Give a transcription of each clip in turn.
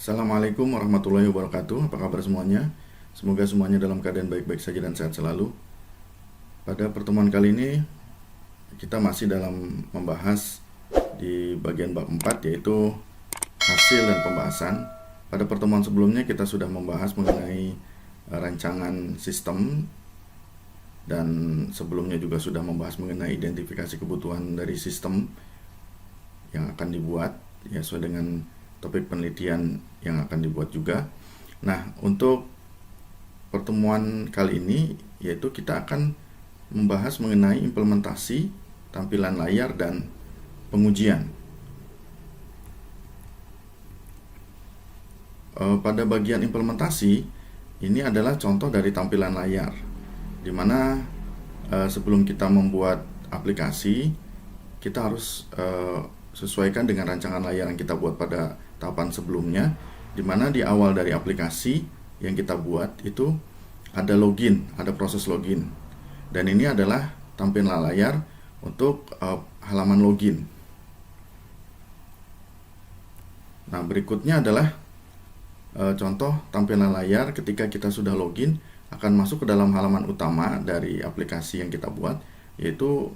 Assalamualaikum warahmatullahi wabarakatuh. Apa kabar semuanya? Semoga semuanya dalam keadaan baik-baik saja dan sehat selalu. Pada pertemuan kali ini kita masih dalam membahas di bagian bab 4, yaitu hasil dan pembahasan. Pada pertemuan sebelumnya kita sudah membahas mengenai rancangan sistem, dan sebelumnya juga sudah membahas mengenai identifikasi kebutuhan dari sistem yang akan dibuat ya, sesuai dengan topik penelitian yang akan dibuat juga. Nah, untuk pertemuan kali ini yaitu kita akan membahas mengenai implementasi, tampilan layar, dan pengujian. Pada bagian implementasi, ini adalah contoh dari tampilan layar, dimana sebelum kita membuat aplikasi, kita harus sesuaikan dengan rancangan layar yang kita buat pada tahapan sebelumnya, dimana di awal dari aplikasi yang kita buat itu ada login, ada proses login, dan ini adalah tampilan layar untuk halaman login. Nah, berikutnya adalah contoh tampilan layar ketika kita sudah login akan masuk ke dalam halaman utama dari aplikasi yang kita buat, yaitu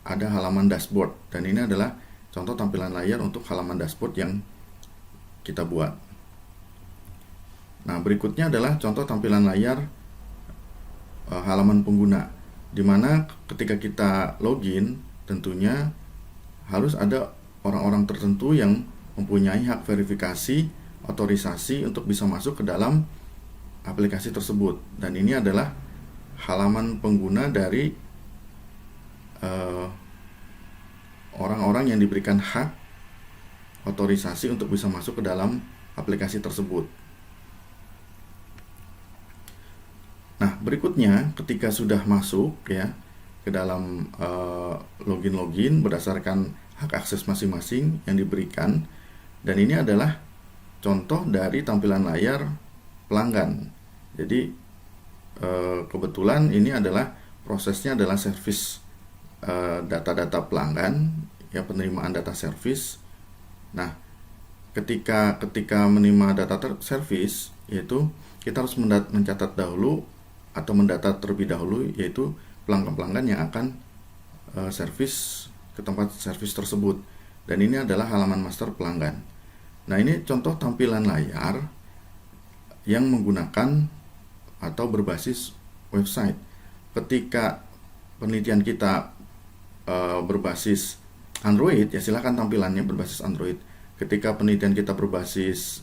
ada halaman dashboard, dan ini adalah contoh tampilan layar untuk halaman dashboard yang kita buat. Nah, berikutnya adalah contoh tampilan layar halaman pengguna, dimana ketika kita login tentunya harus ada orang-orang tertentu yang mempunyai hak verifikasi, otorisasi untuk bisa masuk ke dalam aplikasi tersebut, dan ini adalah halaman pengguna dari orang-orang yang diberikan hak otorisasi untuk bisa masuk ke dalam aplikasi tersebut. Nah, berikutnya ketika sudah masuk ya ke dalam login berdasarkan hak akses masing-masing yang diberikan, dan ini adalah contoh dari tampilan layar pelanggan. Jadi kebetulan ini adalah prosesnya adalah service data-data pelanggan ya, penerimaan data service. Nah, ketika menerima data service, yaitu kita harus mencatat dahulu atau mendata terlebih dahulu, yaitu pelanggan-pelanggan yang akan service ke tempat service tersebut, dan ini adalah halaman master pelanggan. Nah, ini contoh tampilan layar yang menggunakan atau berbasis website. Ketika penelitian kita berbasis Android, ya silakan tampilannya berbasis Android. Ketika penelitian kita berbasis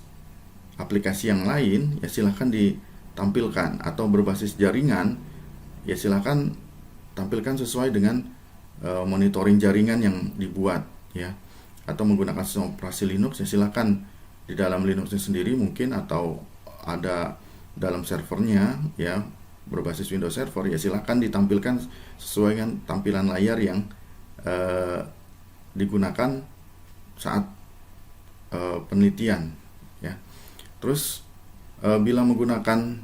aplikasi yang lain, ya silakan ditampilkan, atau berbasis jaringan, ya silakan tampilkan sesuai dengan monitoring jaringan yang dibuat ya. Atau menggunakan sistem operasi Linux, ya silakan di dalam Linuxnya sendiri mungkin, atau ada dalam servernya ya berbasis Windows Server, ya silakan ditampilkan sesuai dengan tampilan layar yang digunakan saat penelitian ya. Terus bila menggunakan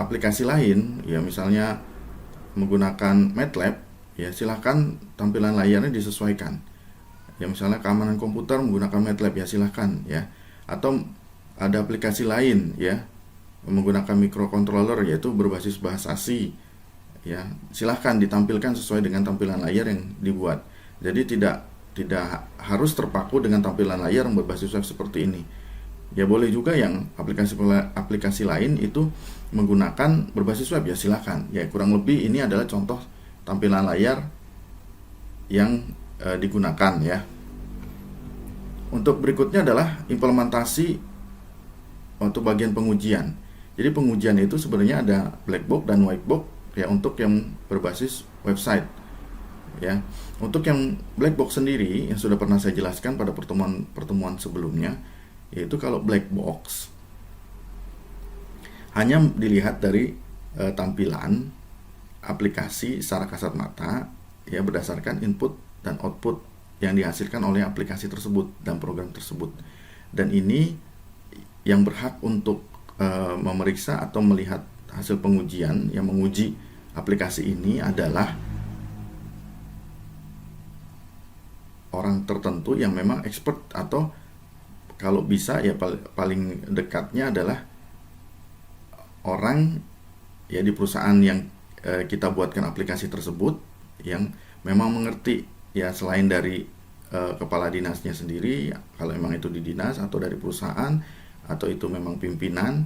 aplikasi lain ya, misalnya menggunakan MATLAB, ya silahkan tampilan layarnya disesuaikan ya. Misalnya keamanan komputer menggunakan MATLAB, ya silahkan ya. Atau ada aplikasi lain ya menggunakan microcontroller, yaitu berbasis bahasa C ya, silahkan ditampilkan sesuai dengan tampilan layar yang dibuat. Jadi tidak harus terpaku dengan tampilan layar yang berbasis web seperti ini ya. Boleh juga yang aplikasi lain itu menggunakan berbasis web, ya silahkan ya. Kurang lebih ini adalah contoh tampilan layar yang digunakan ya. Untuk berikutnya adalah implementasi untuk bagian pengujian. Jadi pengujian itu sebenarnya ada black box dan white box ya, untuk yang berbasis website ya. Untuk yang black box sendiri yang sudah pernah saya jelaskan pada pertemuan sebelumnya, yaitu kalau black box hanya dilihat dari tampilan aplikasi secara kasat mata ya, berdasarkan input dan output yang dihasilkan oleh aplikasi tersebut dan program tersebut. Dan ini yang berhak untuk memeriksa atau melihat hasil pengujian, yang menguji aplikasi ini adalah orang tertentu yang memang expert atau kalau bisa ya paling dekatnya adalah orang ya di perusahaan yang kita buatkan aplikasi tersebut yang memang mengerti ya, selain dari kepala dinasnya sendiri kalau memang itu di dinas, atau dari perusahaan, atau itu memang pimpinan,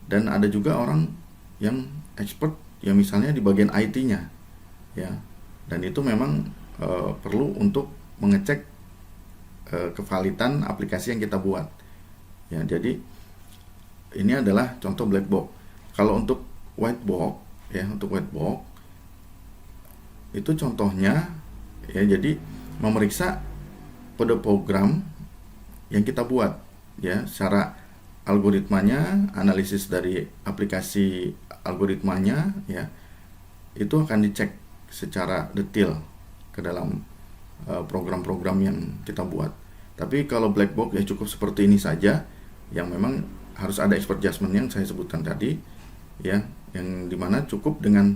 dan ada juga orang yang expert ya misalnya di bagian IT-nya ya, dan itu memang perlu untuk mengecek kevalitan aplikasi yang kita buat ya. Jadi ini adalah contoh black box. Kalau untuk white box ya, untuk white box itu contohnya ya, jadi memeriksa kode program yang kita buat ya, secara algoritmanya, analisis dari aplikasi algoritmanya ya, itu akan dicek secara detail ke dalam program-program yang kita buat. Tapi kalau black box ya cukup seperti ini saja, yang memang harus ada expert judgment yang saya sebutkan tadi ya, yang dimana cukup dengan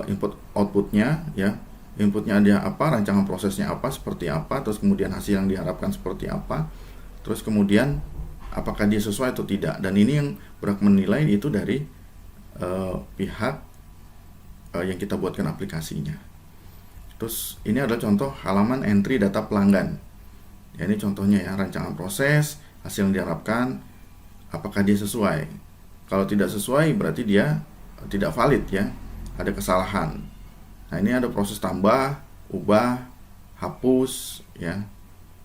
input outputnya ya, inputnya ada apa, rancangan prosesnya apa, seperti apa, terus kemudian hasil yang diharapkan seperti apa, terus kemudian apakah dia sesuai atau tidak. Dan ini yang berhak menilai itu dari pihak yang kita buatkan aplikasinya. Terus ini adalah contoh halaman entry data pelanggan ya, ini contohnya ya, rancangan proses, hasil yang diharapkan, apakah dia sesuai. Kalau tidak sesuai berarti dia tidak valid ya, ada kesalahan. Nah ini ada proses tambah, ubah, hapus ya,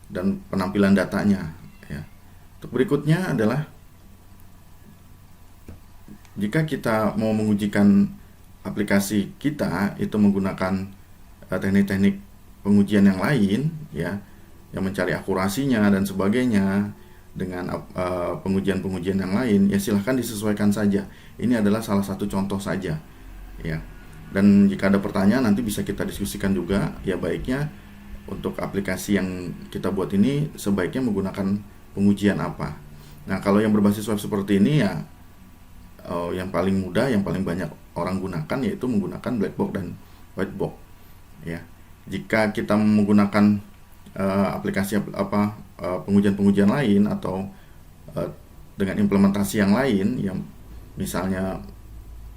dan penampilan datanya ya. Untuk berikutnya adalah jika kita mau mengujikan aplikasi kita itu menggunakan teknik-teknik pengujian yang lain ya, yang mencari akurasinya dan sebagainya dengan pengujian-pengujian yang lain ya, silahkan disesuaikan saja. Ini adalah salah satu contoh saja ya. Dan jika ada pertanyaan nanti bisa kita diskusikan juga ya, baiknya untuk aplikasi yang kita buat ini sebaiknya menggunakan pengujian apa. Nah kalau yang berbasis web seperti ini ya, yang paling mudah, yang paling banyak orang gunakan yaitu menggunakan black box dan white box ya. Jika kita menggunakan aplikasi pengujian-pengujian lain atau dengan implementasi yang lain yang misalnya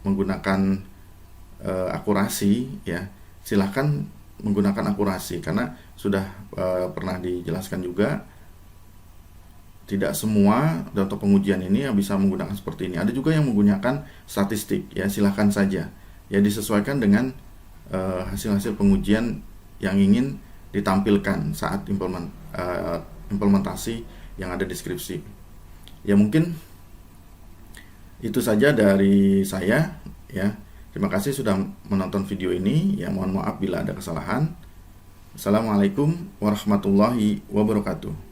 menggunakan akurasi ya, silahkan menggunakan akurasi, karena sudah pernah dijelaskan juga tidak semua data pengujian ini yang bisa menggunakan seperti ini. Ada juga yang menggunakan statistik ya, silahkan saja ya, disesuaikan dengan hasil-hasil pengujian yang ingin ditampilkan saat implementasi yang ada di skripsi ya. Mungkin itu saja dari saya ya. Terima kasih sudah menonton video ini ya, mohon maaf bila ada kesalahan. Assalamualaikum warahmatullahi wabarakatuh.